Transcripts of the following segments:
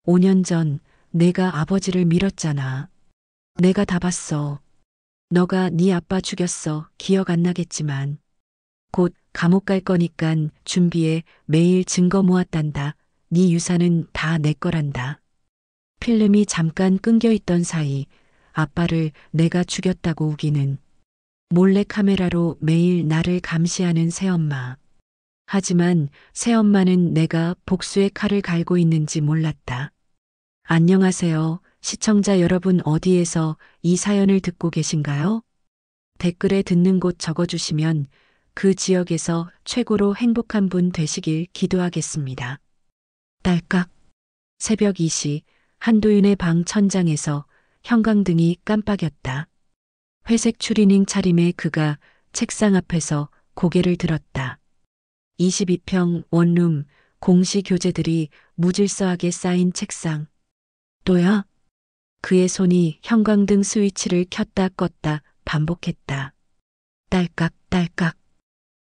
5년 전 내가 아버지를 밀었잖아. 내가 다 봤어. 너가 네 아빠 죽였어. 기억 안 나겠지만. 곧 감옥 갈 거니깐 준비해. 매일 증거 모았단다. 네 유산은 다 내 거란다. 필름이 잠깐 끊겨 있던 사이 아빠를 내가 죽였다고 우기는 몰래 카메라로 매일 나를 감시하는 새엄마. 하지만 새엄마는 내가 복수의 칼을 갈고 있는지 몰랐다. 안녕하세요. 시청자 여러분, 어디에서 이 사연을 듣고 계신가요? 댓글에 듣는 곳 적어주시면 그 지역에서 최고로 행복한 분 되시길 기도하겠습니다. 딸깍. 새벽 2시 한도윤의 방 천장에서 형광등이 깜빡였다. 회색 추리닝 차림의 그가 책상 앞에서 고개를 들었다. 22평 원룸, 공시 교재들이 무질서하게 쌓인 책상. 또야? 그의 손이 형광등 스위치를 켰다 껐다 반복했다. 딸깍 딸깍.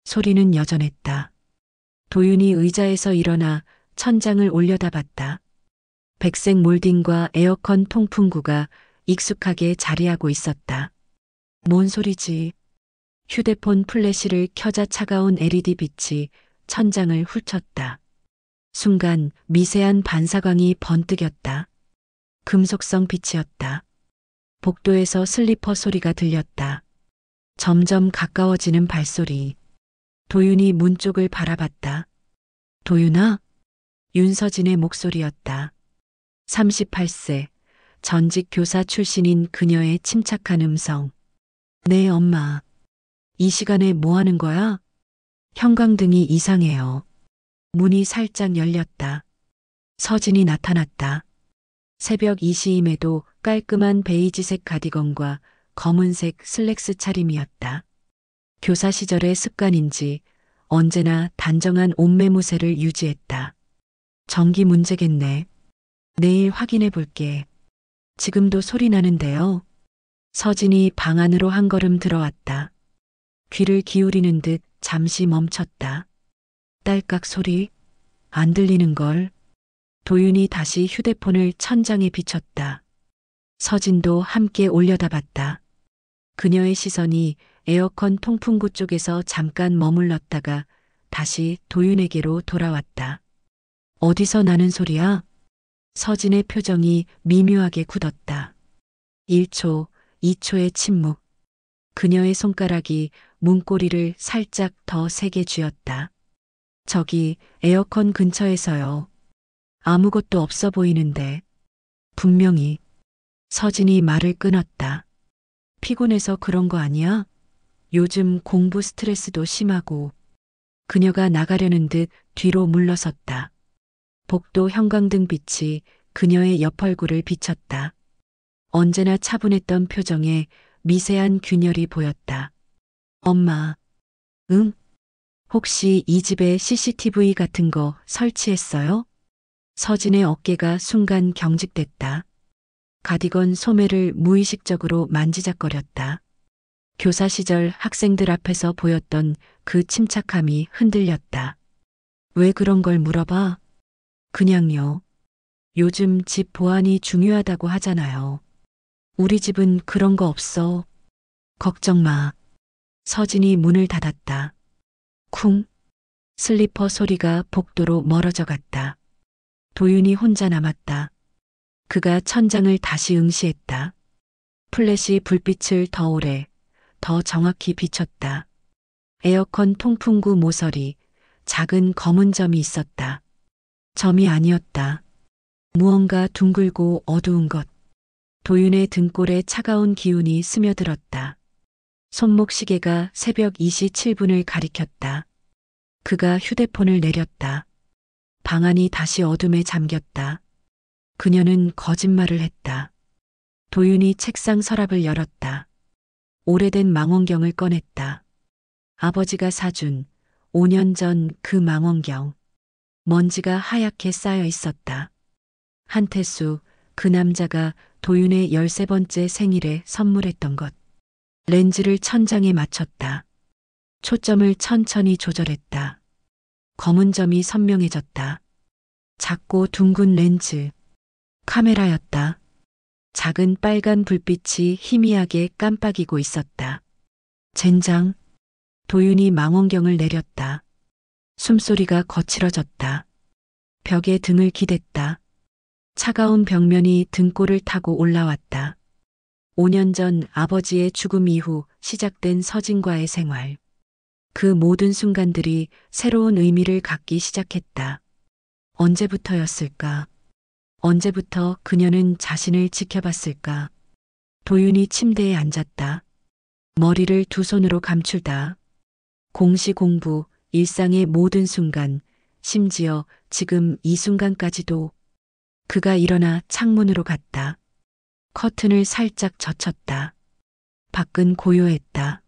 소리는 여전했다. 도윤이 의자에서 일어나 천장을 올려다봤다. 백색 몰딩과 에어컨 통풍구가 익숙하게 자리하고 있었다. 뭔 소리지? 휴대폰 플래시를 켜자 차가운 LED 빛이 천장을 훑쳤다. 순간 미세한 반사광이 번뜩였다. 금속성 빛이었다. 복도에서 슬리퍼 소리가 들렸다. 점점 가까워지는 발소리. 도윤이 문 쪽을 바라봤다. 도윤아? 윤서진의 목소리였다. 38세, 전직 교사 출신인 그녀의 침착한 음성. 네, 엄마. 이 시간에 뭐 하는 거야? 형광등이 이상해요. 문이 살짝 열렸다. 서진이 나타났다. 새벽 2시임에도 깔끔한 베이지색 가디건과 검은색 슬랙스 차림이었다. 교사 시절의 습관인지 언제나 단정한 옷매무새를 유지했다. 전기 문제겠네. 내일 확인해 볼게. 지금도 소리 나는데요. 서진이 방 안으로 한 걸음 들어왔다. 귀를 기울이는 듯 잠시 멈췄다. 딸깍 소리? 안 들리는걸. 도윤이 다시 휴대폰을 천장에 비췄다. 서진도 함께 올려다봤다. 그녀의 시선이 에어컨 통풍구 쪽에서 잠깐 머물렀다가 다시 도윤에게로 돌아왔다. 어디서 나는 소리야? 서진의 표정이 미묘하게 굳었다. 1초, 2초의 침묵. 그녀의 손가락이 문고리를 살짝 더 세게 쥐었다. 저기 에어컨 근처에서요. 아무것도 없어 보이는데. 분명히. 서진이 말을 끊었다. 피곤해서 그런 거 아니야? 요즘 공부 스트레스도 심하고. 그녀가 나가려는 듯 뒤로 물러섰다. 복도 형광등 빛이 그녀의 옆 얼굴을 비쳤다. 언제나 차분했던 표정에 미세한 균열이 보였다. 엄마. 응? 혹시 이 집에 CCTV 같은 거 설치했어요? 서진의 어깨가 순간 경직됐다. 가디건 소매를 무의식적으로 만지작거렸다. 교사 시절 학생들 앞에서 보였던 그 침착함이 흔들렸다. 왜 그런 걸 물어봐? 그냥요. 요즘 집 보안이 중요하다고 하잖아요. 우리 집은 그런 거 없어. 걱정 마. 서진이 문을 닫았다. 쿵. 슬리퍼 소리가 복도로 멀어져 갔다. 도윤이 혼자 남았다. 그가 천장을 다시 응시했다. 플래시 불빛을 더 오래, 더 정확히 비췄다. 에어컨 통풍구 모서리, 작은 검은 점이 있었다. 점이 아니었다. 무언가 둥글고 어두운 것. 도윤의 등골에 차가운 기운이 스며들었다. 손목 시계가 새벽 2시 7분을 가리켰다. 그가 휴대폰을 내렸다. 방 안이 다시 어둠에 잠겼다. 그녀는 거짓말을 했다. 도윤이 책상 서랍을 열었다. 오래된 망원경을 꺼냈다. 아버지가 사준 5년 전 그 망원경. 먼지가 하얗게 쌓여 있었다. 한태수, 그 남자가 도윤의 13번째 생일에 선물했던 것. 렌즈를 천장에 맞췄다. 초점을 천천히 조절했다. 검은 점이 선명해졌다. 작고 둥근 렌즈. 카메라였다. 작은 빨간 불빛이 희미하게 깜빡이고 있었다. 젠장. 도윤이 망원경을 내렸다. 숨소리가 거칠어졌다. 벽에 등을 기댔다. 차가운 벽면이 등골을 타고 올라왔다. 5년 전 아버지의 죽음 이후 시작된 서진과의 생활. 그 모든 순간들이 새로운 의미를 갖기 시작했다. 언제부터였을까? 언제부터 그녀는 자신을 지켜봤을까? 도윤이 침대에 앉았다. 머리를 두 손으로 감출다. 공시공부, 일상의 모든 순간, 심지어 지금 이 순간까지도. 그가 일어나 창문으로 갔다. 커튼을 살짝 젖혔다. 밖은 고요했다.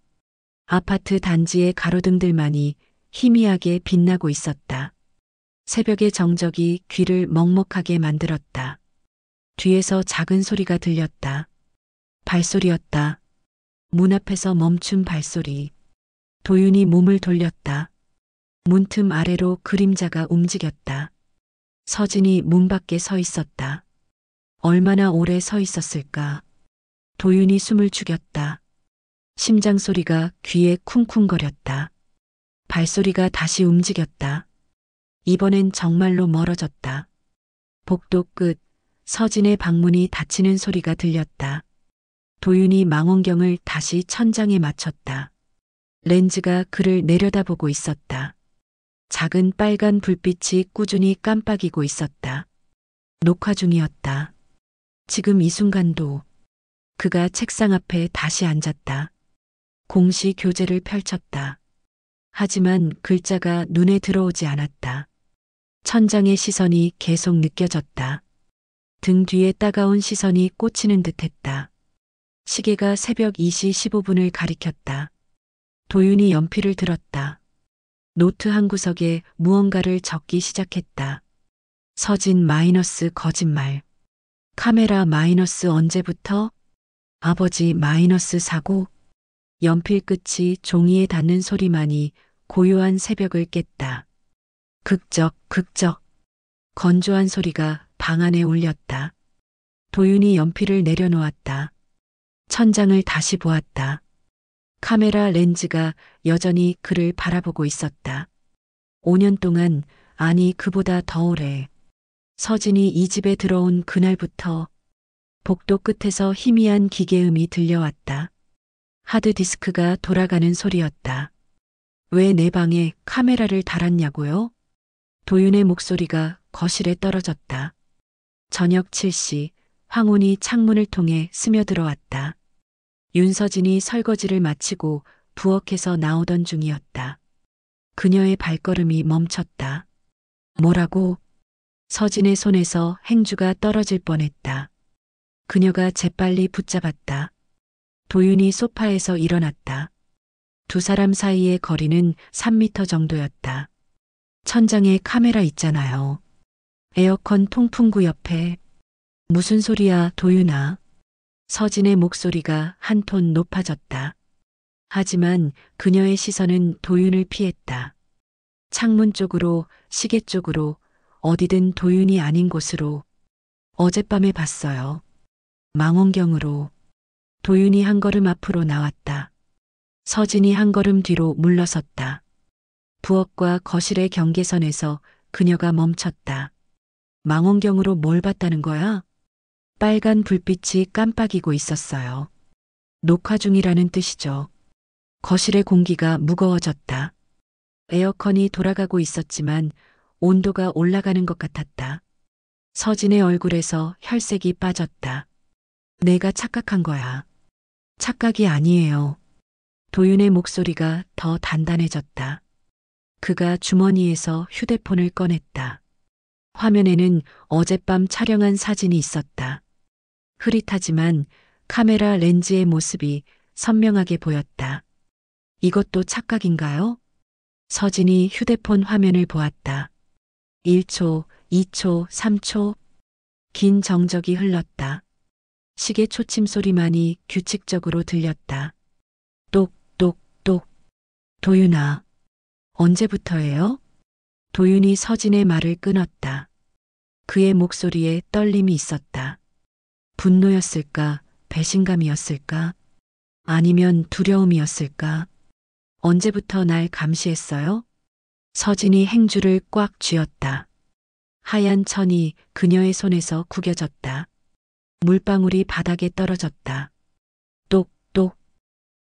아파트 단지의 가로등들만이 희미하게 빛나고 있었다. 새벽의 정적이 귀를 먹먹하게 만들었다. 뒤에서 작은 소리가 들렸다. 발소리였다. 문 앞에서 멈춘 발소리. 도윤이 몸을 돌렸다. 문틈 아래로 그림자가 움직였다. 서진이 문 밖에 서 있었다. 얼마나 오래 서 있었을까? 도윤이 숨을 죽였다. 심장 소리가 귀에 쿵쿵거렸다. 발소리가 다시 움직였다. 이번엔 정말로 멀어졌다. 복도 끝, 서진의 방문이 닫히는 소리가 들렸다. 도윤이 망원경을 다시 천장에 맞췄다. 렌즈가 그를 내려다보고 있었다. 작은 빨간 불빛이 꾸준히 깜빡이고 있었다. 녹화 중이었다. 지금 이 순간도. 그가 책상 앞에 다시 앉았다. 공시 교재를 펼쳤다. 하지만 글자가 눈에 들어오지 않았다. 천장의 시선이 계속 느껴졌다. 등 뒤에 따가운 시선이 꽂히는 듯했다. 시계가 새벽 2시 15분을 가리켰다. 도윤이 연필을 들었다. 노트 한 구석에 무언가를 적기 시작했다. 서진 마이너스 거짓말. 카메라 마이너스 언제부터? 아버지 마이너스 사고. 연필 끝이 종이에 닿는 소리만이 고요한 새벽을 깼다. 극적, 극적. 건조한 소리가 방 안에 울렸다. 도윤이 연필을 내려놓았다. 천장을 다시 보았다. 카메라 렌즈가 여전히 그를 바라보고 있었다. 5년 동안, 아니 그보다 더 오래. 서진이 이 집에 들어온 그날부터 복도 끝에서 희미한 기계음이 들려왔다. 하드디스크가 돌아가는 소리였다. 왜 내 방에 카메라를 달았냐고요? 도윤의 목소리가 거실에 떨어졌다. 저녁 7시 황혼이 창문을 통해 스며들어왔다. 윤서진이 설거지를 마치고 부엌에서 나오던 중이었다. 그녀의 발걸음이 멈췄다. 뭐라고? 서진의 손에서 행주가 떨어질 뻔했다. 그녀가 재빨리 붙잡았다. 도윤이 소파에서 일어났다. 두 사람 사이의 거리는 3미터 정도였다. 천장에 카메라 있잖아요. 에어컨 통풍구 옆에. 무슨 소리야, 도윤아. 서진의 목소리가 한 톤 높아졌다. 하지만 그녀의 시선은 도윤을 피했다. 창문 쪽으로, 시계 쪽으로, 어디든 도윤이 아닌 곳으로. 어젯밤에 봤어요. 망원경으로. 도윤이 한 걸음 앞으로 나왔다. 서진이 한 걸음 뒤로 물러섰다. 부엌과 거실의 경계선에서 그녀가 멈췄다. 망원경으로 뭘 봤다는 거야? 빨간 불빛이 깜빡이고 있었어요. 녹화 중이라는 뜻이죠. 거실의 공기가 무거워졌다. 에어컨이 돌아가고 있었지만 온도가 올라가는 것 같았다. 서진의 얼굴에서 혈색이 빠졌다. 내가 착각한 거야. 착각이 아니에요. 도윤의 목소리가 더 단단해졌다. 그가 주머니에서 휴대폰을 꺼냈다. 화면에는 어젯밤 촬영한 사진이 있었다. 흐릿하지만 카메라 렌즈의 모습이 선명하게 보였다. 이것도 착각인가요? 서진이 휴대폰 화면을 보았다. 1초, 2초, 3초. 긴 정적이 흘렀다. 시계 초침 소리만이 규칙적으로 들렸다. 똑, 똑, 똑. 도윤아. 언제부터예요? 도윤이 서진의 말을 끊었다. 그의 목소리에 떨림이 있었다. 분노였을까? 배신감이었을까? 아니면 두려움이었을까? 언제부터 날 감시했어요? 서진이 행주를 꽉 쥐었다. 하얀 천이 그녀의 손에서 구겨졌다. 물방울이 바닥에 떨어졌다. 똑똑.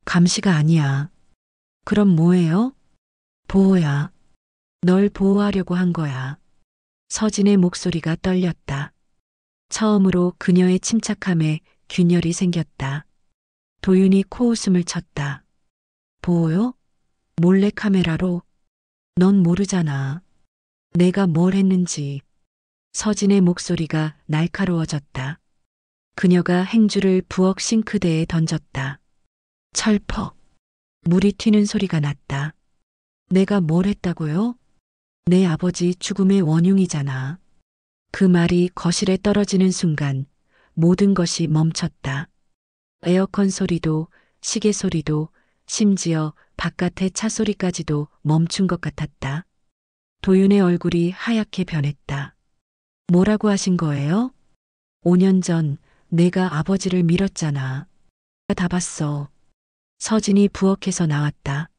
감시가 아니야. 그럼 뭐예요? 보호야. 널 보호하려고 한 거야. 서진의 목소리가 떨렸다. 처음으로 그녀의 침착함에 균열이 생겼다. 도윤이 코웃음을 쳤다. 보호요? 몰래카메라로? 넌 모르잖아. 내가 뭘 했는지. 서진의 목소리가 날카로워졌다. 그녀가 행주를 부엌 싱크대에 던졌다. 철퍽. 물이 튀는 소리가 났다. 내가 뭘 했다고요? 내 아버지 죽음의 원흉이잖아. 그 말이 거실에 떨어지는 순간 모든 것이 멈췄다. 에어컨 소리도, 시계 소리도, 심지어 바깥의 차 소리까지도 멈춘 것 같았다. 도윤의 얼굴이 하얗게 변했다. 뭐라고 하신 거예요? 5년 전 내가 아버지를 밀었잖아. 다 봤어. 서진이 부엌에서 나왔다.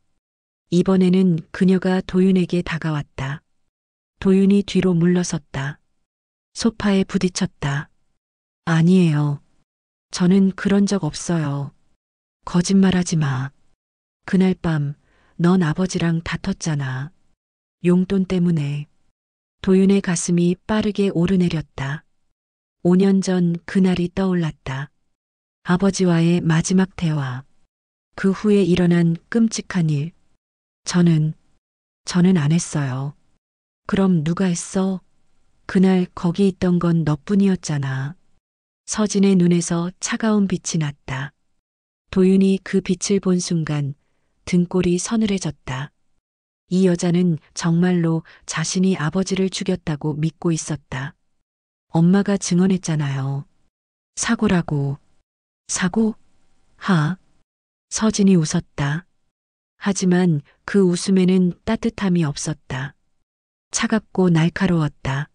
이번에는 그녀가 도윤에게 다가왔다. 도윤이 뒤로 물러섰다. 소파에 부딪혔다. 아니에요. 저는 그런 적 없어요. 거짓말하지 마. 그날 밤 넌 아버지랑 다퉜잖아. 용돈 때문에. 도윤의 가슴이 빠르게 오르내렸다. 5년 전 그날이 떠올랐다. 아버지와의 마지막 대화. 그 후에 일어난 끔찍한 일. 저는 안 했어요. 그럼 누가 했어? 그날 거기 있던 건 너뿐이었잖아. 서진의 눈에서 차가운 빛이 났다. 도윤이 그 빛을 본 순간 등골이 서늘해졌다. 이 여자는 정말로 자신이 아버지를 죽였다고 믿고 있었다. 엄마가 증언했잖아요. 사고라고. 사고? 서진이 웃었다. 하지만 그 웃음에는 따뜻함이 없었다. 차갑고 날카로웠다.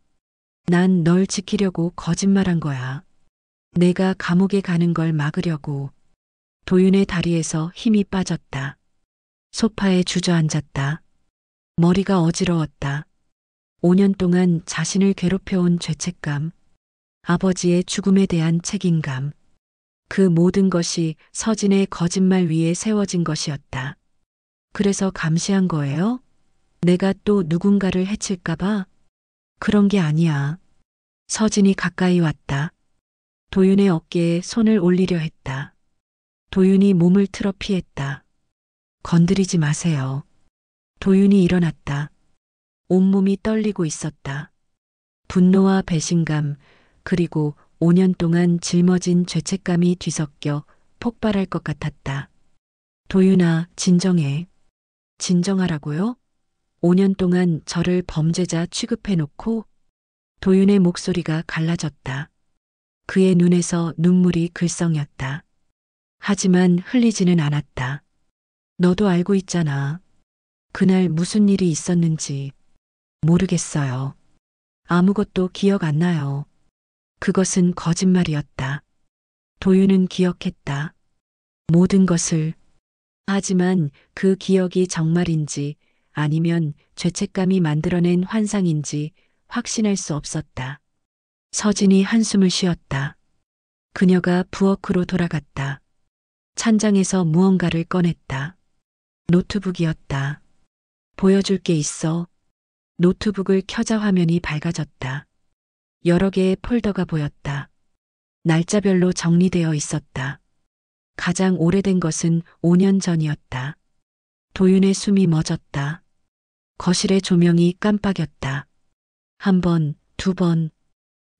난 널 지키려고 거짓말한 거야. 내가 감옥에 가는 걸 막으려고. 도윤의 다리에서 힘이 빠졌다. 소파에 주저앉았다. 머리가 어지러웠다. 5년 동안 자신을 괴롭혀온 죄책감, 아버지의 죽음에 대한 책임감, 그 모든 것이 서진의 거짓말 위에 세워진 것이었다. 그래서 감시한 거예요? 내가 또 누군가를 해칠까봐? 그런 게 아니야. 서진이 가까이 왔다. 도윤의 어깨에 손을 올리려 했다. 도윤이 몸을 틀어 피했다. 건드리지 마세요. 도윤이 일어났다. 온몸이 떨리고 있었다. 분노와 배신감, 그리고 5년 동안 짊어진 죄책감이 뒤섞여 폭발할 것 같았다. 도윤아, 진정해. 진정하라고요? 5년 동안 저를 범죄자 취급해놓고. 도윤의 목소리가 갈라졌다. 그의 눈에서 눈물이 글썽였다. 하지만 흘리지는 않았다. 너도 알고 있잖아. 그날 무슨 일이 있었는지. 모르겠어요. 아무것도 기억 안 나요. 그것은 거짓말이었다. 도윤은 기억했다. 모든 것을. 하지만 그 기억이 정말인지 아니면 죄책감이 만들어낸 환상인지 확신할 수 없었다. 서진이 한숨을 쉬었다. 그녀가 부엌으로 돌아갔다. 찬장에서 무언가를 꺼냈다. 노트북이었다. 보여줄 게 있어. 노트북을 켜자 화면이 밝아졌다. 여러 개의 폴더가 보였다. 날짜별로 정리되어 있었다. 가장 오래된 것은 5년 전이었다. 도윤의 숨이 멎었다. 거실의 조명이 깜빡였다. 한 번, 두 번,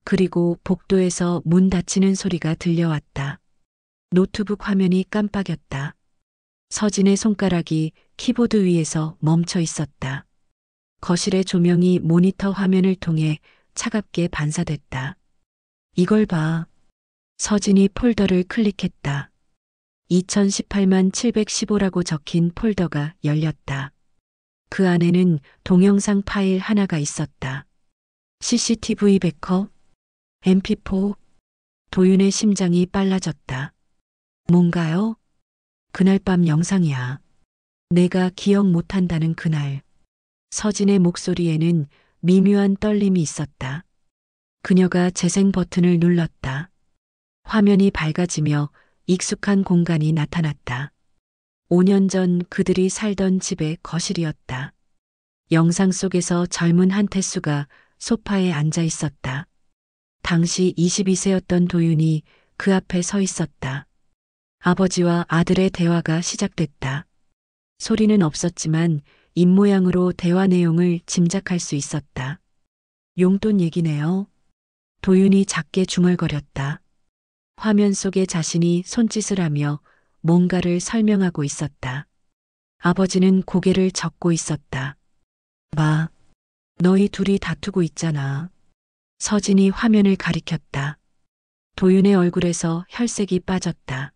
그리고 복도에서 문 닫히는 소리가 들려왔다. 노트북 화면이 깜빡였다. 서진의 손가락이 키보드 위에서 멈춰 있었다. 거실의 조명이 모니터 화면을 통해 차갑게 반사됐다. 이걸 봐. 서진이 폴더를 클릭했다. 2018만 715라고 적힌 폴더가 열렸다. 그 안에는 동영상 파일 하나가 있었다. CCTV 백업, MP4. 도윤의 심장이 빨라졌다. 뭔가요? 그날 밤 영상이야. 내가 기억 못한다는 그날. 서진의 목소리에는 미묘한 떨림이 있었다. 그녀가 재생 버튼을 눌렀다. 화면이 밝아지며 익숙한 공간이 나타났다. 5년 전 그들이 살던 집의 거실이었다. 영상 속에서 젊은 한태수가 소파에 앉아 있었다. 당시 22세였던 도윤이 그 앞에 서 있었다. 아버지와 아들의 대화가 시작됐다. 소리는 없었지만 입모양으로 대화 내용을 짐작할 수 있었다. 용돈 얘기네요. 도윤이 작게 중얼거렸다. 화면 속에 자신이 손짓을 하며 뭔가를 설명하고 있었다. 아버지는 고개를 젓고 있었다. 마, 너희 둘이 다투고 있잖아. 서진이 화면을 가리켰다. 도윤의 얼굴에서 혈색이 빠졌다.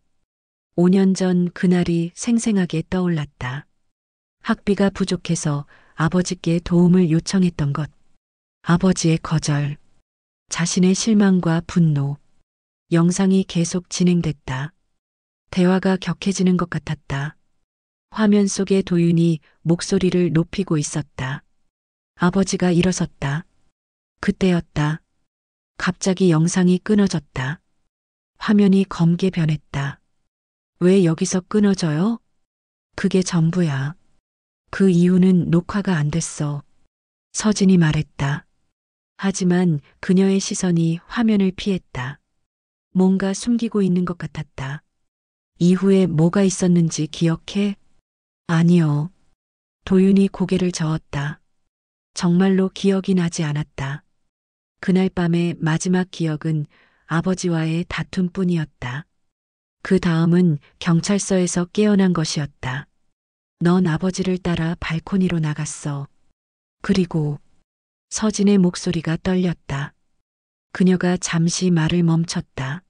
5년 전 그날이 생생하게 떠올랐다. 학비가 부족해서 아버지께 도움을 요청했던 것. 아버지의 거절. 자신의 실망과 분노. 영상이 계속 진행됐다. 대화가 격해지는 것 같았다. 화면 속의 도윤이 목소리를 높이고 있었다. 아버지가 일어섰다. 그때였다. 갑자기 영상이 끊어졌다. 화면이 검게 변했다. 왜 여기서 끊어져요? 그게 전부야. 그 이유는 녹화가 안 됐어. 서진이 말했다. 하지만 그녀의 시선이 화면을 피했다. 뭔가 숨기고 있는 것 같았다. 이후에 뭐가 있었는지 기억해? 아니요. 도윤이 고개를 저었다. 정말로 기억이 나지 않았다. 그날 밤의 마지막 기억은 아버지와의 다툼뿐이었다. 그 다음은 경찰서에서 깨어난 것이었다. 넌 아버지를 따라 발코니로 나갔어. 그리고 서진의 목소리가 떨렸다. 그녀가 잠시 말을 멈췄다.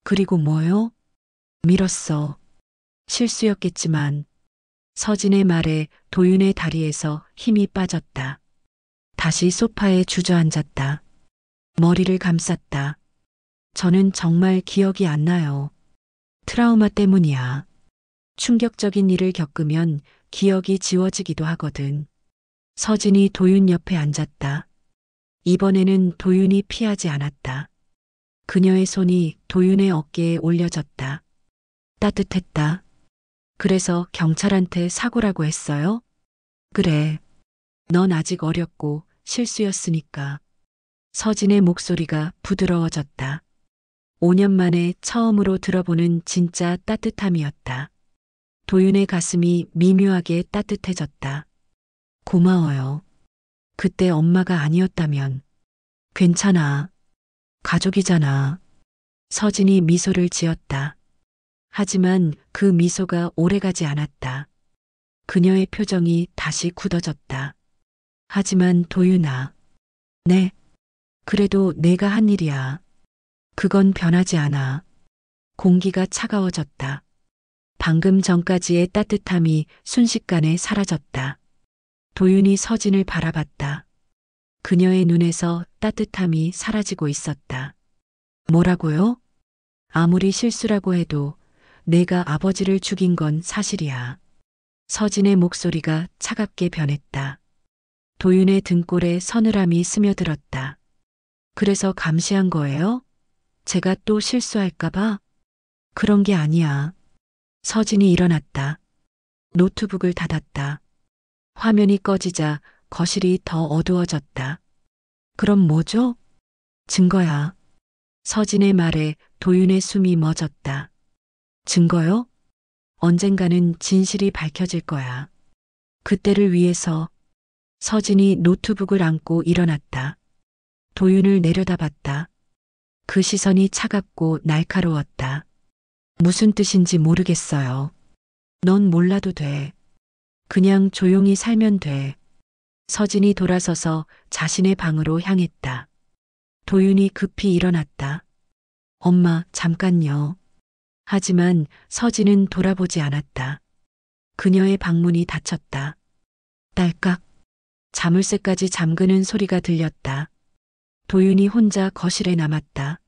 그리고 뭐요? 밀었어. 실수였겠지만 서진의 말에 도윤의 다리에서 힘이 빠졌다. 다시 소파에 주저앉았다. 머리를 감쌌다. 저는 정말 기억이 안 나요. 트라우마 때문이야. 충격적인 일을 겪으면 기억이 지워지기도 하거든. 서진이 도윤 옆에 앉았다. 이번에는 도윤이 피하지 않았다. 그녀의 손이 도윤의 어깨에 올려졌다. 따뜻했다. 그래서 경찰한테 사고라고 했어요? 그래. 넌 아직 어렸고 실수였으니까. 서진의 목소리가 부드러워졌다. 5년 만에 처음으로 들어보는 진짜 따뜻함이었다. 도윤의 가슴이 미묘하게 따뜻해졌다. 고마워요. 그때 엄마가 아니었다면. 괜찮아. 가족이잖아. 서진이 미소를 지었다. 하지만 그 미소가 오래가지 않았다. 그녀의 표정이 다시 굳어졌다. 하지만 도윤아. 네. 그래도 내가 한 일이야. 그건 변하지 않아. 공기가 차가워졌다. 방금 전까지의 따뜻함이 순식간에 사라졌다. 도윤이 서진을 바라봤다. 그녀의 눈에서 따뜻함이 사라지고 있었다. 뭐라고요? 아무리 실수라고 해도 내가 아버지를 죽인 건 사실이야. 서진의 목소리가 차갑게 변했다. 도윤의 등골에 서늘함이 스며들었다. 그래서 감시한 거예요? 제가 또 실수할까봐? 그런 게 아니야. 서진이 일어났다. 노트북을 닫았다. 화면이 꺼지자 거실이 더 어두워졌다. 그럼 뭐죠? 증거야. 서진의 말에 도윤의 숨이 멎었다. 증거요? 언젠가는 진실이 밝혀질 거야. 그때를 위해서 서진이 노트북을 안고 일어났다. 도윤을 내려다봤다. 그 시선이 차갑고 날카로웠다. 무슨 뜻인지 모르겠어요. 넌 몰라도 돼. 그냥 조용히 살면 돼. 서진이 돌아서서 자신의 방으로 향했다. 도윤이 급히 일어났다. 엄마, 잠깐요. 하지만 서진은 돌아보지 않았다. 그녀의 방문이 닫혔다. 딸깍. 자물쇠까지 잠그는 소리가 들렸다. 도윤이 혼자 거실에 남았다.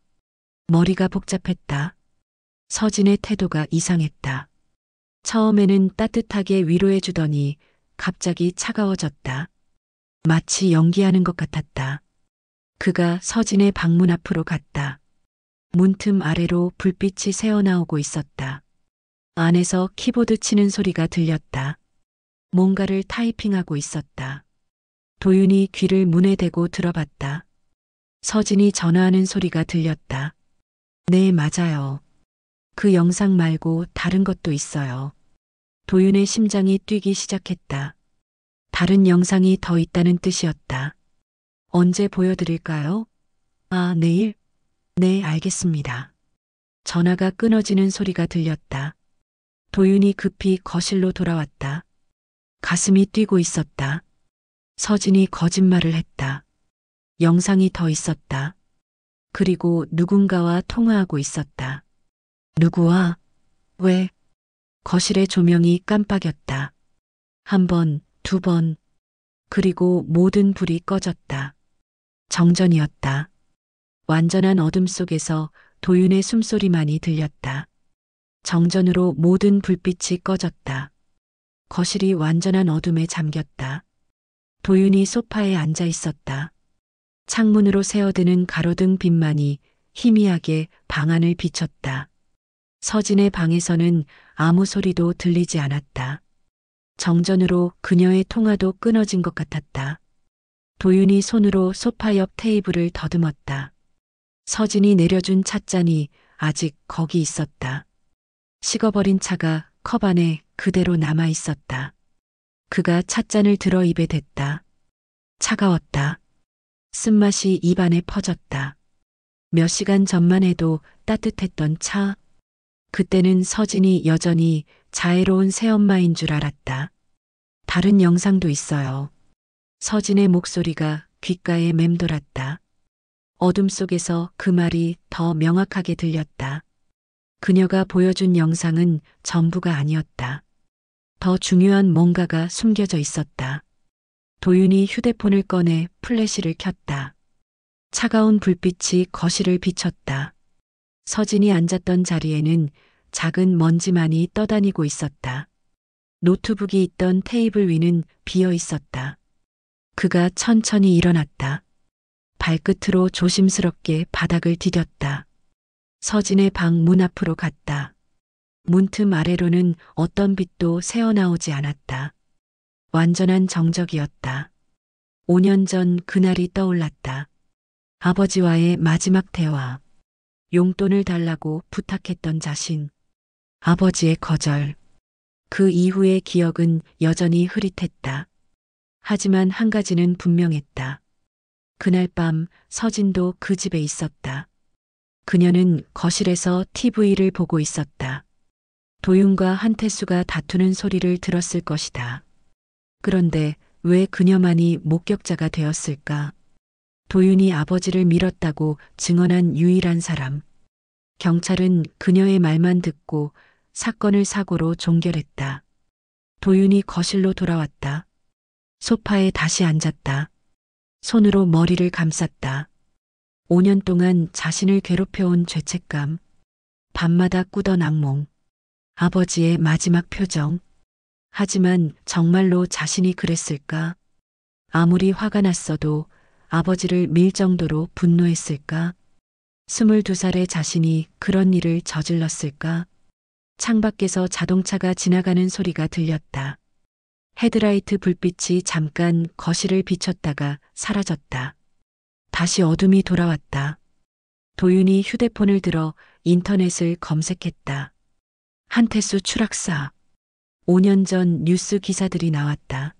머리가 복잡했다. 서진의 태도가 이상했다. 처음에는 따뜻하게 위로해 주더니 갑자기 차가워졌다. 마치 연기하는 것 같았다. 그가 서진의 방문 앞으로 갔다. 문틈 아래로 불빛이 새어나오고 있었다. 안에서 키보드 치는 소리가 들렸다. 뭔가를 타이핑하고 있었다. 도윤이 귀를 문에 대고 들어봤다. 서진이 전화하는 소리가 들렸다. 네, 맞아요. 그 영상 말고 다른 것도 있어요. 도윤의 심장이 뛰기 시작했다. 다른 영상이 더 있다는 뜻이었다. 언제 보여드릴까요? 아, 내일? 네, 알겠습니다. 전화가 끊어지는 소리가 들렸다. 도윤이 급히 거실로 돌아왔다. 가슴이 뛰고 있었다. 서진이 거짓말을 했다. 영상이 더 있었다. 그리고 누군가와 통화하고 있었다. 누구와? 왜? 거실의 조명이 깜빡였다. 한 번, 두 번, 그리고 모든 불이 꺼졌다. 정전이었다. 완전한 어둠 속에서 도윤의 숨소리만이 들렸다. 정전으로 모든 불빛이 꺼졌다. 거실이 완전한 어둠에 잠겼다. 도윤이 소파에 앉아 있었다. 창문으로 새어드는 가로등 빛만이 희미하게 방 안을 비췄다. 서진의 방에서는 아무 소리도 들리지 않았다. 정전으로 그녀의 통화도 끊어진 것 같았다. 도윤이 손으로 소파 옆 테이블을 더듬었다. 서진이 내려준 찻잔이 아직 거기 있었다. 식어버린 차가 컵 안에 그대로 남아 있었다. 그가 찻잔을 들어 입에 댔다. 차가웠다. 쓴맛이 입안에 퍼졌다. 몇 시간 전만 해도 따뜻했던 차. 그때는 서진이 여전히 자애로운 새엄마인 줄 알았다. 다른 영상도 있어요. 서진의 목소리가 귓가에 맴돌았다. 어둠 속에서 그 말이 더 명확하게 들렸다. 그녀가 보여준 영상은 전부가 아니었다. 더 중요한 뭔가가 숨겨져 있었다. 도윤이 휴대폰을 꺼내 플래시를 켰다. 차가운 불빛이 거실을 비췄다. 서진이 앉았던 자리에는 작은 먼지만이 떠다니고 있었다. 노트북이 있던 테이블 위는 비어 있었다. 그가 천천히 일어났다. 발끝으로 조심스럽게 바닥을 디뎠다. 서진의 방 문 앞으로 갔다. 문틈 아래로는 어떤 빛도 새어나오지 않았다. 완전한 정적이었다. 5년 전 그날이 떠올랐다. 아버지와의 마지막 대화. 용돈을 달라고 부탁했던 자신. 아버지의 거절. 그 이후의 기억은 여전히 흐릿했다. 하지만 한 가지는 분명했다. 그날 밤 서진도 그 집에 있었다. 그녀는 거실에서 TV를 보고 있었다. 도윤과 한태수가 다투는 소리를 들었을 것이다. 그런데 왜 그녀만이 목격자가 되었을까? 도윤이 아버지를 밀었다고 증언한 유일한 사람. 경찰은 그녀의 말만 듣고 사건을 사고로 종결했다. 도윤이 거실로 돌아왔다. 소파에 다시 앉았다. 손으로 머리를 감쌌다. 5년 동안 자신을 괴롭혀온 죄책감. 밤마다 꾸던 악몽. 아버지의 마지막 표정. 하지만 정말로 자신이 그랬을까? 아무리 화가 났어도 아버지를 밀 정도로 분노했을까? 22살의 자신이 그런 일을 저질렀을까? 창밖에서 자동차가 지나가는 소리가 들렸다. 헤드라이트 불빛이 잠깐 거실을 비췄다가 사라졌다. 다시 어둠이 돌아왔다. 도윤이 휴대폰을 들어 인터넷을 검색했다. 한태수 추락사. 5년 전 뉴스 기사들이 나왔다.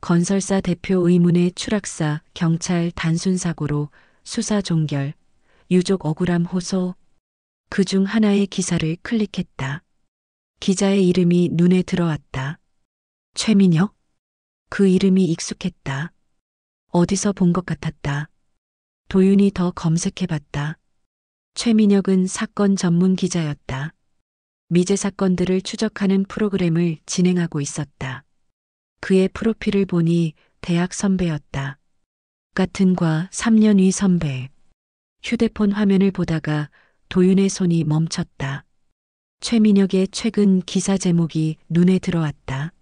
건설사 대표 의문의 추락사, 경찰 단순 사고로 수사 종결, 유족 억울함 호소. 그중 하나의 기사를 클릭했다. 기자의 이름이 눈에 들어왔다. 최민혁? 그 이름이 익숙했다. 어디서 본 것 같았다. 도윤이 더 검색해봤다. 최민혁은 사건 전문 기자였다. 미제 사건들을 추적하는 프로그램을 진행하고 있었다. 그의 프로필을 보니 대학 선배였다. 같은 과 3년 위 선배. 휴대폰 화면을 보다가 도윤의 손이 멈췄다. 최민혁의 최근 기사 제목이 눈에 들어왔다.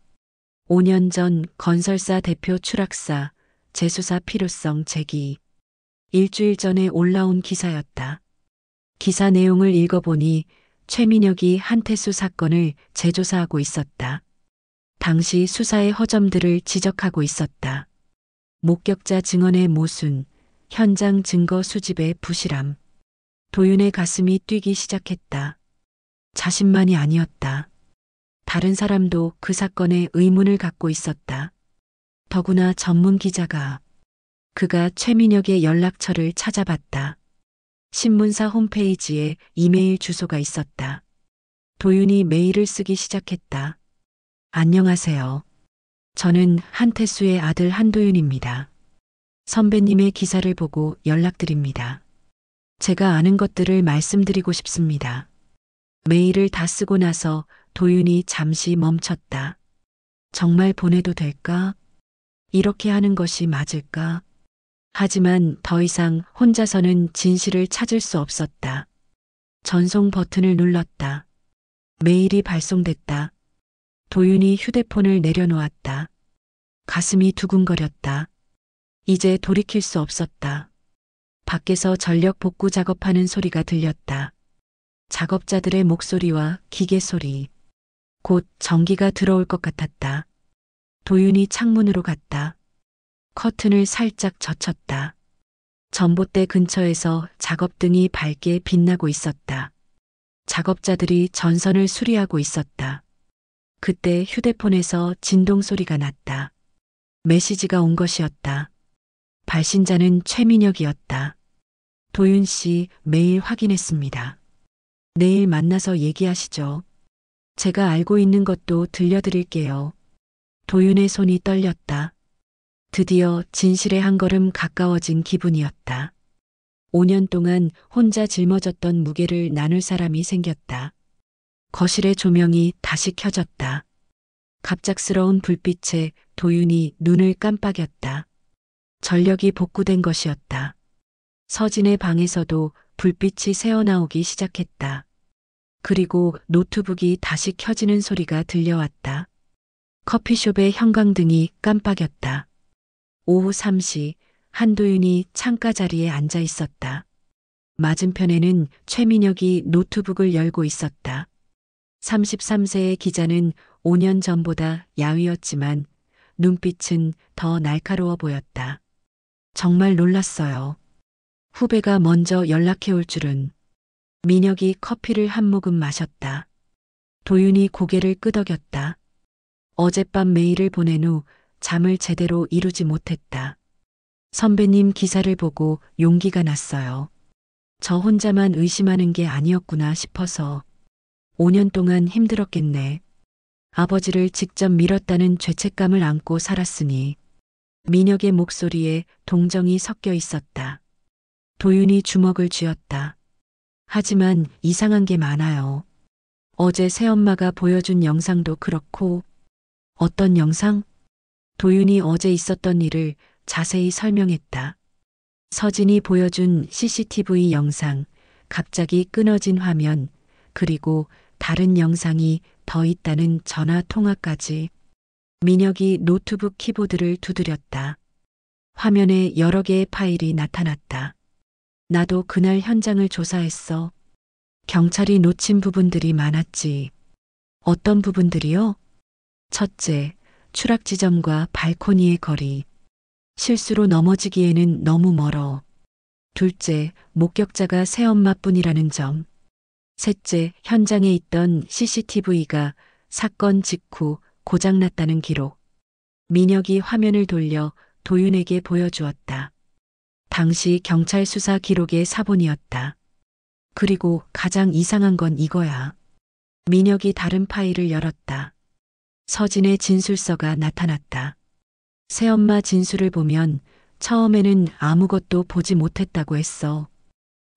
5년 전 건설사 대표 추락사, 재수사 필요성 제기. 일주일 전에 올라온 기사였다. 기사 내용을 읽어보니 최민혁이 한태수 사건을 재조사하고 있었다. 당시 수사의 허점들을 지적하고 있었다. 목격자 증언의 모순, 현장 증거 수집의 부실함. 도윤의 가슴이 뛰기 시작했다. 자신만이 아니었다. 다른 사람도 그 사건에 의문을 갖고 있었다. 더구나 전문 기자가. 그가 최민혁의 연락처를 찾아봤다. 신문사 홈페이지에 이메일 주소가 있었다. 도윤이 메일을 쓰기 시작했다. 안녕하세요. 저는 한태수의 아들 한도윤입니다. 선배님의 기사를 보고 연락드립니다. 제가 아는 것들을 말씀드리고 싶습니다. 메일을 다 쓰고 나서 도윤이 잠시 멈췄다. 정말 보내도 될까? 이렇게 하는 것이 맞을까? 하지만 더 이상 혼자서는 진실을 찾을 수 없었다. 전송 버튼을 눌렀다. 메일이 발송됐다. 도윤이 휴대폰을 내려놓았다. 가슴이 두근거렸다. 이제 돌이킬 수 없었다. 밖에서 전력 복구 작업하는 소리가 들렸다. 작업자들의 목소리와 기계 소리. 곧 전기가 들어올 것 같았다. 도윤이 창문으로 갔다. 커튼을 살짝 젖혔다. 전봇대 근처에서 작업등이 밝게 빛나고 있었다. 작업자들이 전선을 수리하고 있었다. 그때 휴대폰에서 진동 소리가 났다. 메시지가 온 것이었다. 발신자는 최민혁이었다. 도윤 씨 메일 확인했습니다. 내일 만나서 얘기하시죠. 제가 알고 있는 것도 들려드릴게요. 도윤의 손이 떨렸다. 드디어 진실에 한 걸음 가까워진 기분이었다. 5년 동안 혼자 짊어졌던 무게를 나눌 사람이 생겼다. 거실의 조명이 다시 켜졌다. 갑작스러운 불빛에 도윤이 눈을 깜빡였다. 전력이 복구된 것이었다. 서진의 방에서도 불빛이 새어나오기 시작했다. 그리고 노트북이 다시 켜지는 소리가 들려왔다. 커피숍의 형광등이 깜빡였다. 오후 3시 한도윤이 창가 자리에 앉아 있었다. 맞은편에는 최민혁이 노트북을 열고 있었다. 33세의 기자는 5년 전보다 야위었지만 눈빛은 더 날카로워 보였다. 정말 놀랐어요. 후배가 먼저 연락해 올 줄은. 민혁이 커피를 한 모금 마셨다. 도윤이 고개를 끄덕였다. 어젯밤 메일을 보낸 후 잠을 제대로 이루지 못했다. 선배님 기사를 보고 용기가 났어요. 저 혼자만 의심하는 게 아니었구나 싶어서. 5년 동안 힘들었겠네. 아버지를 직접 밀었다는 죄책감을 안고 살았으니. 민혁의 목소리에 동정이 섞여 있었다. 도윤이 주먹을 쥐었다. 하지만 이상한 게 많아요. 어제 새엄마가 보여준 영상도 그렇고. 어떤 영상? 도윤이 어제 있었던 일을 자세히 설명했다. 서진이 보여준 CCTV 영상, 갑자기 끊어진 화면, 그리고 다른 영상이 더 있다는 전화 통화까지. 민혁이 노트북 키보드를 두드렸다. 화면에 여러 개의 파일이 나타났다. 나도 그날 현장을 조사했어. 경찰이 놓친 부분들이 많았지. 어떤 부분들이요? 첫째, 추락 지점과 발코니의 거리. 실수로 넘어지기에는 너무 멀어. 둘째, 목격자가 새엄마뿐이라는 점. 셋째, 현장에 있던 CCTV가 사건 직후 고장났다는 기록. 민혁이 화면을 돌려 도윤에게 보여주었다. 당시 경찰 수사 기록의 사본이었다. 그리고 가장 이상한 건 이거야. 민혁이 다른 파일을 열었다. 서진의 진술서가 나타났다. 새엄마 진술을 보면 처음에는 아무것도 보지 못했다고 했어.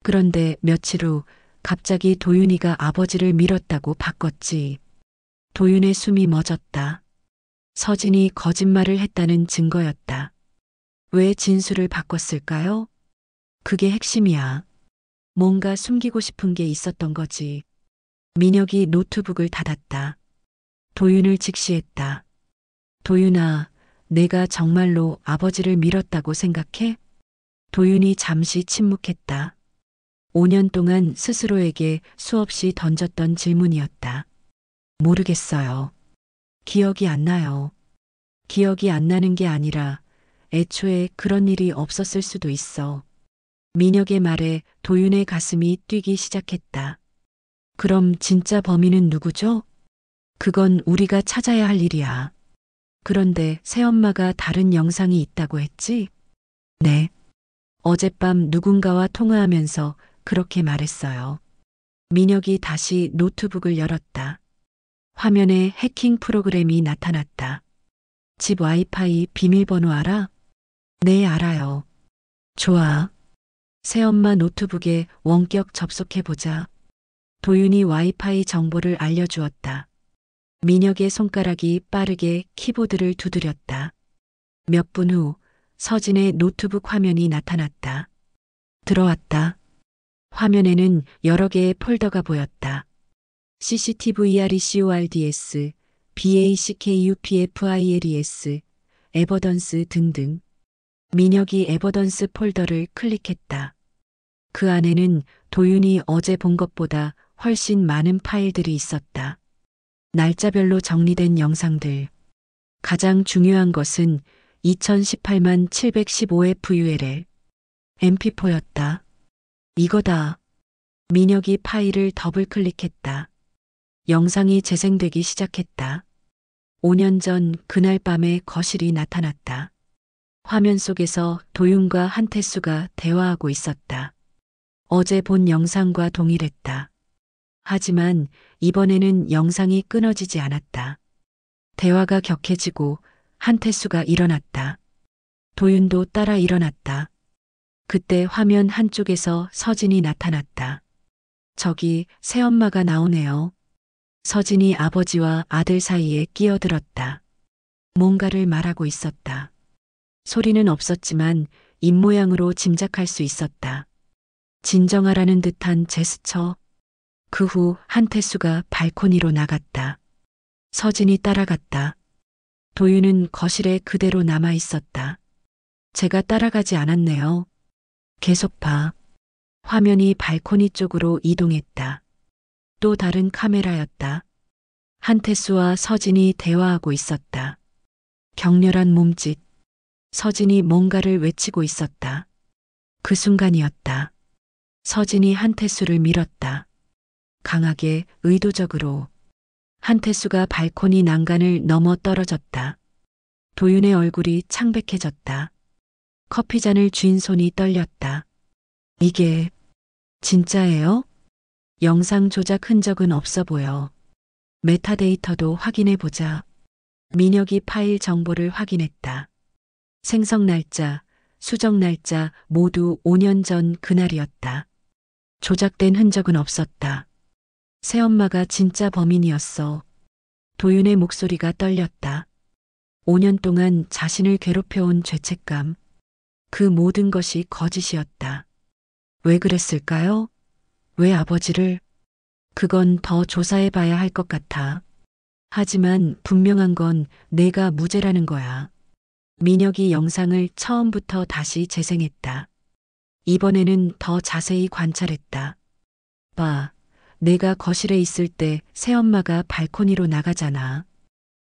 그런데 며칠 후 갑자기 도윤이가 아버지를 밀었다고 바꿨지. 도윤의 숨이 멎었다. 서진이 거짓말을 했다는 증거였다. 왜 진술을 바꿨을까요? 그게 핵심이야. 뭔가 숨기고 싶은 게 있었던 거지. 민혁이 노트북을 닫았다. 도윤을 직시했다. 도윤아, 내가 정말로 아버지를 밀었다고 생각해? 도윤이 잠시 침묵했다. 5년 동안 스스로에게 수없이 던졌던 질문이었다. 모르겠어요. 기억이 안 나요. 기억이 안 나는 게 아니라 애초에 그런 일이 없었을 수도 있어. 민혁의 말에 도윤의 가슴이 뛰기 시작했다. 그럼 진짜 범인은 누구죠? 그건 우리가 찾아야 할 일이야. 그런데 새엄마가 다른 영상이 있다고 했지? 네. 어젯밤 누군가와 통화하면서 그렇게 말했어요. 민혁이 다시 노트북을 열었다. 화면에 해킹 프로그램이 나타났다. 집 와이파이 비밀번호 알아? 네, 알아요. 좋아. 새엄마 노트북에 원격 접속해보자. 도윤이 와이파이 정보를 알려주었다. 민혁의 손가락이 빠르게 키보드를 두드렸다. 몇 분 후 서진의 노트북 화면이 나타났다. 들어왔다. 화면에는 여러 개의 폴더가 보였다. CCTVRECORDS, BACKUPFILES, 에버던스 등등. 민혁이 에버던스 폴더를 클릭했다. 그 안에는 도윤이 어제 본 것보다 훨씬 많은 파일들이 있었다. 날짜별로 정리된 영상들. 가장 중요한 것은 2018만 715의 VULL, MP4였다. 이거다. 민혁이 파일을 더블 클릭했다. 영상이 재생되기 시작했다. 5년 전 그날 밤에 거실이 나타났다. 화면 속에서 도윤과 한태수가 대화하고 있었다. 어제 본 영상과 동일했다. 하지만 이번에는 영상이 끊어지지 않았다. 대화가 격해지고 한태수가 일어났다. 도윤도 따라 일어났다. 그때 화면 한쪽에서 서진이 나타났다. 저기 새엄마가 나오네요. 서진이 아버지와 아들 사이에 끼어들었다. 뭔가를 말하고 있었다. 소리는 없었지만 입모양으로 짐작할 수 있었다. 진정하라는 듯한 제스처. 그 후 한태수가 발코니로 나갔다. 서진이 따라갔다. 도윤은 거실에 그대로 남아 있었다. 제가 따라가지 않았네요. 계속 봐. 화면이 발코니 쪽으로 이동했다. 또 다른 카메라였다. 한태수와 서진이 대화하고 있었다. 격렬한 몸짓. 서진이 뭔가를 외치고 있었다. 그 순간이었다. 서진이 한태수를 밀었다. 강하게, 의도적으로. 한태수가 발코니 난간을 넘어 떨어졌다. 도윤의 얼굴이 창백해졌다. 커피잔을 쥔 손이 떨렸다. 이게 진짜예요? 영상 조작 흔적은 없어 보여. 메타데이터도 확인해 보자. 민혁이 파일 정보를 확인했다. 생성 날짜, 수정 날짜 모두 5년 전 그날이었다. 조작된 흔적은 없었다. 새엄마가 진짜 범인이었어. 도윤의 목소리가 떨렸다. 5년 동안 자신을 괴롭혀온 죄책감. 그 모든 것이 거짓이었다. 왜 그랬을까요? 왜 아버지를? 그건 더 조사해봐야 할 것 같아. 하지만 분명한 건 내가 무죄라는 거야. 민혁이 영상을 처음부터 다시 재생했다. 이번에는 더 자세히 관찰했다. 봐, 내가 거실에 있을 때 새엄마가 발코니로 나가잖아.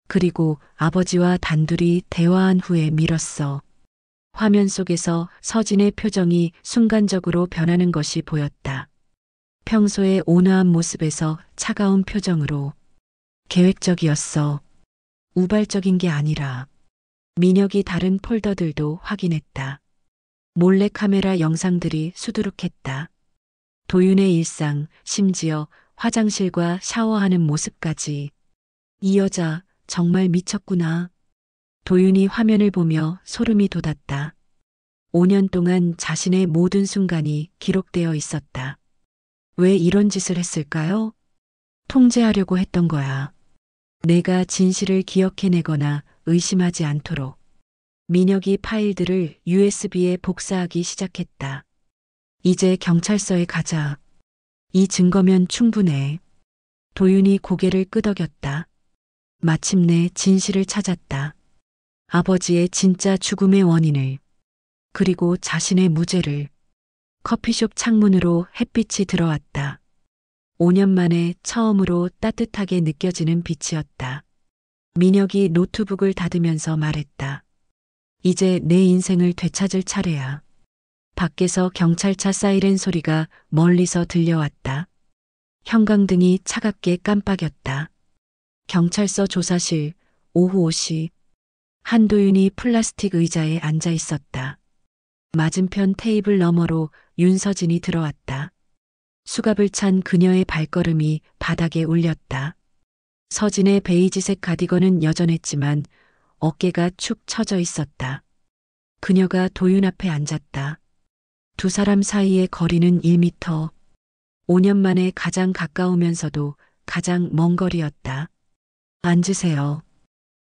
그리고 아버지와 단둘이 대화한 후에 밀었어. 화면 속에서 서진의 표정이 순간적으로 변하는 것이 보였다. 평소의 온화한 모습에서 차가운 표정으로. 계획적이었어. 우발적인 게 아니라. 민혁이 다른 폴더들도 확인했다. 몰래카메라 영상들이 수두룩했다. 도윤의 일상, 심지어 화장실과 샤워하는 모습까지. 이 여자 정말 미쳤구나. 도윤이 화면을 보며 소름이 돋았다. 5년 동안 자신의 모든 순간이 기록되어 있었다. 왜 이런 짓을 했을까요? 통제하려고 했던 거야. 내가 진실을 기억해내거나 의심하지 않도록. 민혁이 파일들을 USB에 복사하기 시작했다. 이제 경찰서에 가자. 이 증거면 충분해. 도윤이 고개를 끄덕였다. 마침내 진실을 찾았다. 아버지의 진짜 죽음의 원인을, 그리고 자신의 무죄를. 커피숍 창문으로 햇빛이 들어왔다. 5년 만에 처음으로 따뜻하게 느껴지는 빛이었다. 민혁이 노트북을 닫으면서 말했다. 이제 내 인생을 되찾을 차례야. 밖에서 경찰차 사이렌 소리가 멀리서 들려왔다. 형광등이 차갑게 깜빡였다. 경찰서 조사실, 오후 5시. 한도윤이 플라스틱 의자에 앉아 있었다. 맞은편 테이블 너머로 윤서진이 들어왔다. 수갑을 찬 그녀의 발걸음이 바닥에 울렸다. 서진의 베이지색 가디건은 여전했지만 어깨가 축 처져 있었다. 그녀가 도윤 앞에 앉았다. 두 사람 사이의 거리는 1미터. 5년 만에 가장 가까우면서도 가장 먼 거리였다. 앉으세요.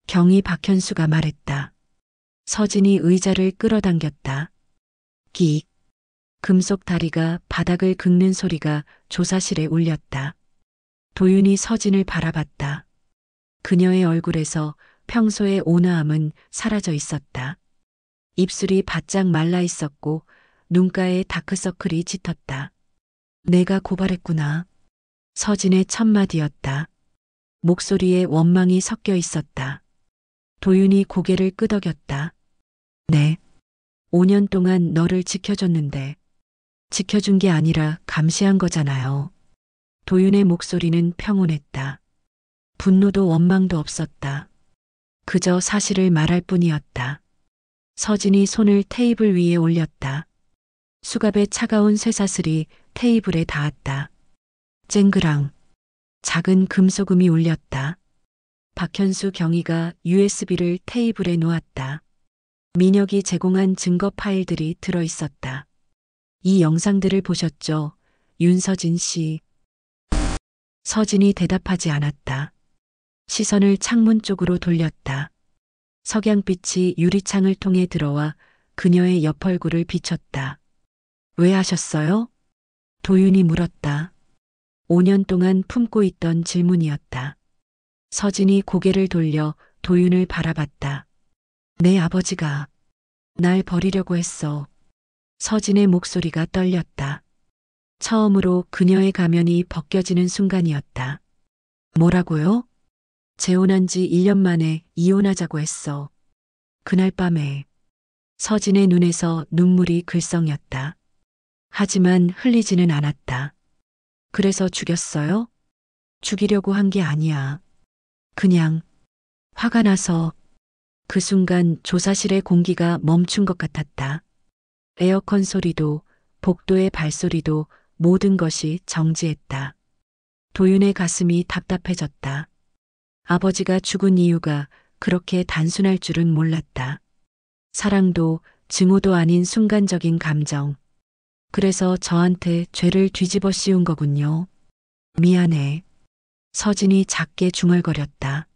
경위 박현수가 말했다. 서진이 의자를 끌어당겼다. 끽. 금속 다리가 바닥을 긁는 소리가 조사실에 울렸다. 도윤이 서진을 바라봤다. 그녀의 얼굴에서 평소의 온화함은 사라져 있었다. 입술이 바짝 말라 있었고 눈가에 다크서클이 짙었다. 내가 고발했구나. 서진의 첫 마디였다. 목소리에 원망이 섞여 있었다. 도윤이 고개를 끄덕였다. 네. 5년 동안 너를 지켜줬는데 지켜준 게 아니라 감시한 거잖아요. 도윤의 목소리는 평온했다. 분노도 원망도 없었다. 그저 사실을 말할 뿐이었다. 서진이 손을 테이블 위에 올렸다. 수갑의 차가운 쇠사슬이 테이블에 닿았다. 쨍그랑. 작은 금소금이 울렸다. 박현수 경위가 USB를 테이블에 놓았다. 민혁이 제공한 증거 파일들이 들어 있었다. 이 영상들을 보셨죠? 윤서진 씨. 서진이 대답하지 않았다. 시선을 창문 쪽으로 돌렸다. 석양빛이 유리창을 통해 들어와 그녀의 옆 얼굴을 비췄다. 왜 하셨어요? 도윤이 물었다. 5년 동안 품고 있던 질문이었다. 서진이 고개를 돌려 도윤을 바라봤다. 내 아버지가 날 버리려고 했어. 서진의 목소리가 떨렸다. 처음으로 그녀의 가면이 벗겨지는 순간이었다. 뭐라고요? 재혼한 지 1년 만에 이혼하자고 했어. 그날 밤에 서진의 눈에서 눈물이 글썽였다. 하지만 흘리지는 않았다. 그래서 죽였어요? 죽이려고 한 게 아니야. 그냥 화가 나서. 그 순간 조사실의 공기가 멈춘 것 같았다. 에어컨 소리도 복도의 발소리도 모든 것이 정지했다. 도윤의 가슴이 답답해졌다. 아버지가 죽은 이유가 그렇게 단순할 줄은 몰랐다. 사랑도 증오도 아닌 순간적인 감정. 그래서 저한테 죄를 뒤집어 씌운 거군요. 미안해. 서진이 작게 중얼거렸다.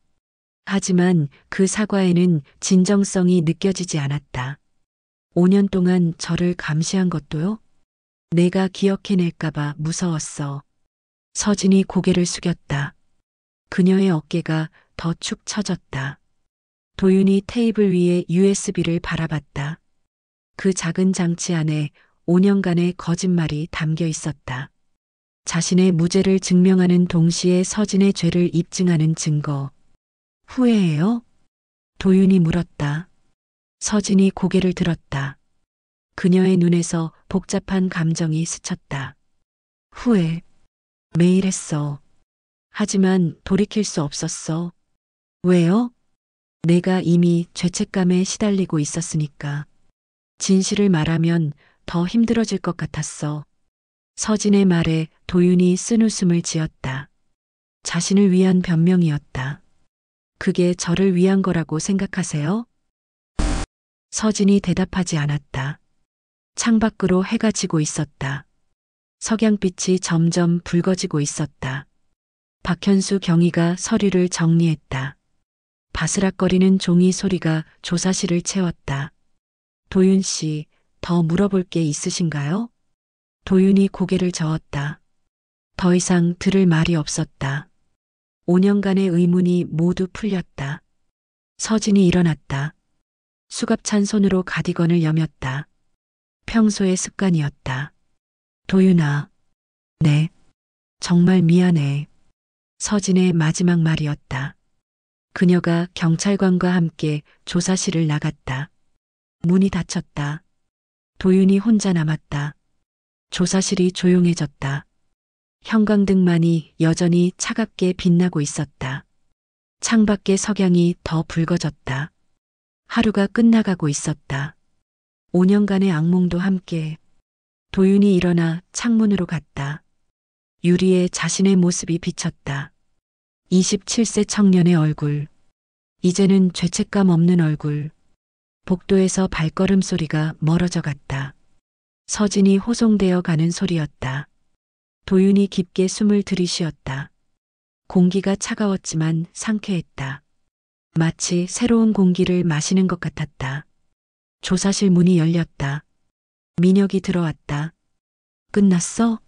하지만 그 사과에는 진정성이 느껴지지 않았다. 5년 동안 저를 감시한 것도요? 내가 기억해낼까봐 무서웠어. 서진이 고개를 숙였다. 그녀의 어깨가 더 축 처졌다. 도윤이 테이블 위에 USB를 바라봤다. 그 작은 장치 안에 5년간의 거짓말이 담겨 있었다. 자신의 무죄를 증명하는 동시에 서진의 죄를 입증하는 증거. 후회해요? 도윤이 물었다. 서진이 고개를 들었다. 그녀의 눈에서 복잡한 감정이 스쳤다. 후회. 매일 했어. 하지만 돌이킬 수 없었어. 왜요? 내가 이미 죄책감에 시달리고 있었으니까. 진실을 말하면 더 힘들어질 것 같았어. 서진의 말에 도윤이 쓴웃음을 지었다. 자신을 위한 변명이었다. 그게 저를 위한 거라고 생각하세요? 서진이 대답하지 않았다. 창밖으로 해가 지고 있었다. 석양빛이 점점 붉어지고 있었다. 박현수 경위가 서류를 정리했다. 바스락거리는 종이 소리가 조사실을 채웠다. 도윤 씨, 더 물어볼 게 있으신가요? 도윤이 고개를 저었다. 더 이상 들을 말이 없었다. 5년간의 의문이 모두 풀렸다. 서진이 일어났다. 수갑찬 손으로 가디건을 여몄다. 평소의 습관이었다. 도윤아. 네. 정말 미안해. 서진의 마지막 말이었다. 그녀가 경찰관과 함께 조사실을 나갔다. 문이 닫혔다. 도윤이 혼자 남았다. 조사실이 조용해졌다. 형광등만이 여전히 차갑게 빛나고 있었다. 창밖의 석양이 더 붉어졌다. 하루가 끝나가고 있었다. 5년간의 악몽도 함께. 도윤이 일어나 창문으로 갔다. 유리에 자신의 모습이 비쳤다. 27세 청년의 얼굴. 이제는 죄책감 없는 얼굴. 복도에서 발걸음 소리가 멀어져 갔다. 서진이 호송되어 가는 소리였다. 도윤이 깊게 숨을 들이쉬었다. 공기가 차가웠지만 상쾌했다. 마치 새로운 공기를 마시는 것 같았다. 조사실 문이 열렸다. 민혁이 들어왔다. 끝났어?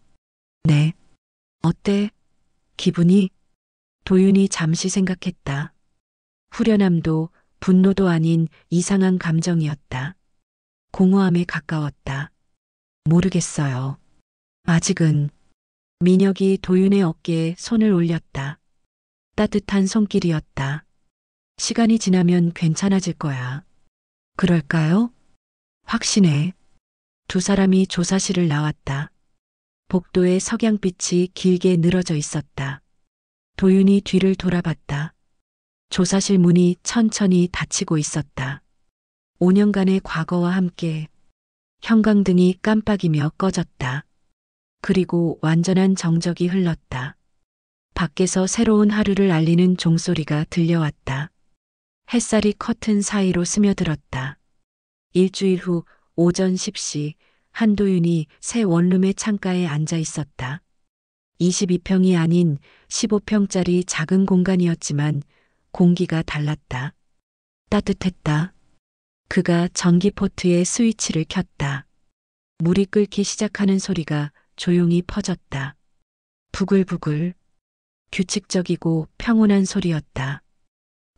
네. 어때? 기분이? 도윤이 잠시 생각했다. 후련함도 분노도 아닌 이상한 감정이었다. 공허함에 가까웠다. 모르겠어요. 아직은. 민혁이 도윤의 어깨에 손을 올렸다. 따뜻한 손길이었다. 시간이 지나면 괜찮아질 거야. 그럴까요? 확신해. 두 사람이 조사실을 나왔다. 복도에 석양빛이 길게 늘어져 있었다. 도윤이 뒤를 돌아봤다. 조사실 문이 천천히 닫히고 있었다. 5년간의 과거와 함께 형광등이 깜빡이며 꺼졌다. 그리고 완전한 정적이 흘렀다. 밖에서 새로운 하루를 알리는 종소리가 들려왔다. 햇살이 커튼 사이로 스며들었다. 일주일 후 오전 10시 한도윤이 새 원룸의 창가에 앉아 있었다. 22평이 아닌 15평짜리 작은 공간이었지만 공기가 달랐다. 따뜻했다. 그가 전기포트에 스위치를 켰다. 물이 끓기 시작하는 소리가 조용히 퍼졌다. 부글부글. 규칙적이고 평온한 소리였다.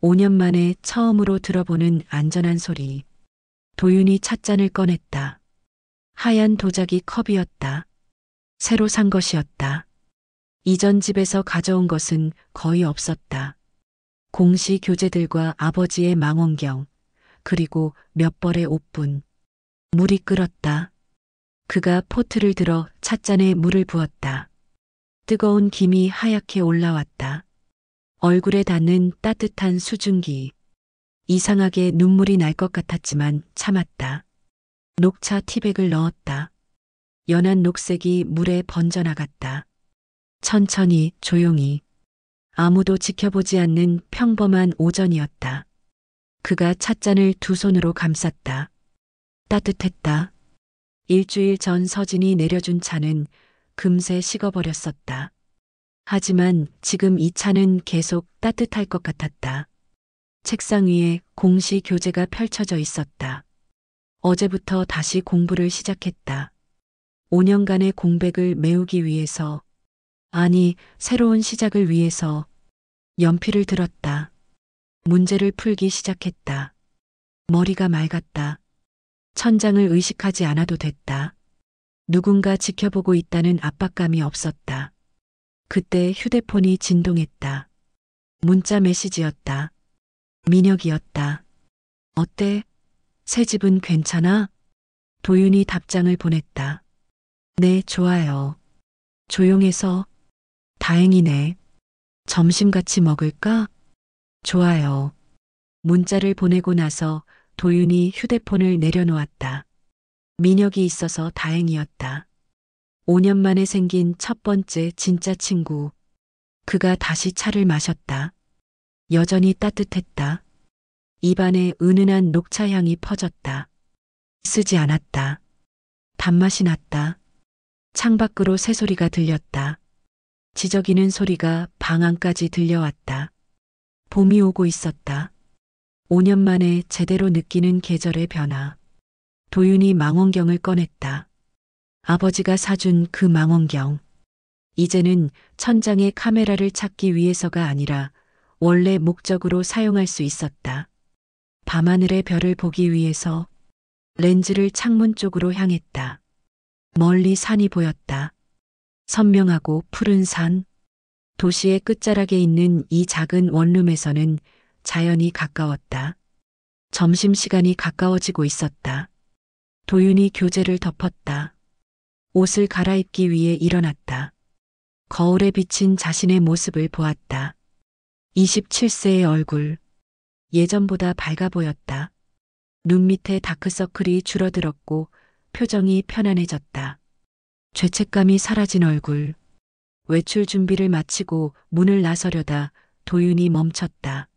5년 만에 처음으로 들어보는 안전한 소리. 도윤이 찻잔을 꺼냈다. 하얀 도자기 컵이었다. 새로 산 것이었다. 이전 집에서 가져온 것은 거의 없었다. 공시 교재들과 아버지의 망원경, 그리고 몇 벌의 옷뿐. 물이 끓었다. 그가 포트를 들어 찻잔에 물을 부었다. 뜨거운 김이 하얗게 올라왔다. 얼굴에 닿는 따뜻한 수증기. 이상하게 눈물이 날 것 같았지만 참았다. 녹차 티백을 넣었다. 연한 녹색이 물에 번져나갔다. 천천히 조용히. 아무도 지켜보지 않는 평범한 오전이었다. 그가 찻잔을 두 손으로 감쌌다. 따뜻했다. 일주일 전 서진이 내려준 차는 금세 식어버렸었다. 하지만 지금 이 차는 계속 따뜻할 것 같았다. 책상 위에 공시 교재가 펼쳐져 있었다. 어제부터 다시 공부를 시작했다. 5년간의 공백을 메우기 위해서, 아니, 새로운 시작을 위해서 연필을 들었다. 문제를 풀기 시작했다. 머리가 맑았다. 천장을 의식하지 않아도 됐다. 누군가 지켜보고 있다는 압박감이 없었다. 그때 휴대폰이 진동했다. 문자 메시지였다. 민혁이었다. 어때? 새 집은 괜찮아? 도윤이 답장을 보냈다. 네, 좋아요. 조용해서 다행이네. 점심 같이 먹을까? 좋아요. 문자를 보내고 나서 도윤이 휴대폰을 내려놓았다. 민혁이 있어서 다행이었다. 5년 만에 생긴 첫 번째 진짜 친구. 그가 다시 차를 마셨다. 여전히 따뜻했다. 입안에 은은한 녹차 향이 퍼졌다. 쓰지 않았다. 단맛이 났다. 창밖으로 새소리가 들렸다. 지저귀는 소리가 방 안까지 들려왔다. 봄이 오고 있었다. 5년 만에 제대로 느끼는 계절의 변화. 도윤이 망원경을 꺼냈다. 아버지가 사준 그 망원경. 이제는 천장에 카메라를 찾기 위해서가 아니라 원래 목적으로 사용할 수 있었다. 밤하늘의 별을 보기 위해서 렌즈를 창문 쪽으로 향했다. 멀리 산이 보였다. 선명하고 푸른 산. 도시의 끝자락에 있는 이 작은 원룸에서는 자연이 가까웠다. 점심시간이 가까워지고 있었다. 도윤이 교재를 덮었다. 옷을 갈아입기 위해 일어났다. 거울에 비친 자신의 모습을 보았다. 27세의 얼굴. 예전보다 밝아 보였다. 눈 밑에 다크서클이 줄어들었고 표정이 편안해졌다. 죄책감이 사라진 얼굴. 외출 준비를 마치고 문을 나서려다 도윤이 멈췄다.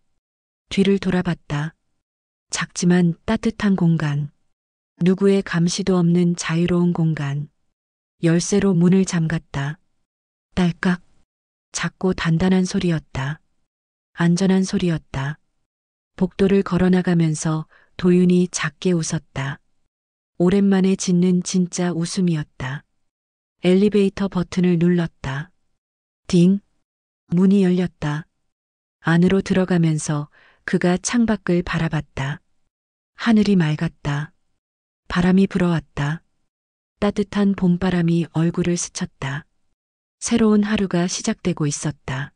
뒤를 돌아봤다. 작지만 따뜻한 공간. 누구의 감시도 없는 자유로운 공간. 열쇠로 문을 잠갔다. 딸깍. 작고 단단한 소리였다. 안전한 소리였다. 복도를 걸어나가면서 도윤이 작게 웃었다. 오랜만에 짓는 진짜 웃음이었다. 엘리베이터 버튼을 눌렀다. 딩. 문이 열렸다. 안으로 들어가면서 그가 창밖을 바라봤다. 하늘이 맑았다. 바람이 불어왔다. 따뜻한 봄바람이 얼굴을 스쳤다. 새로운 하루가 시작되고 있었다.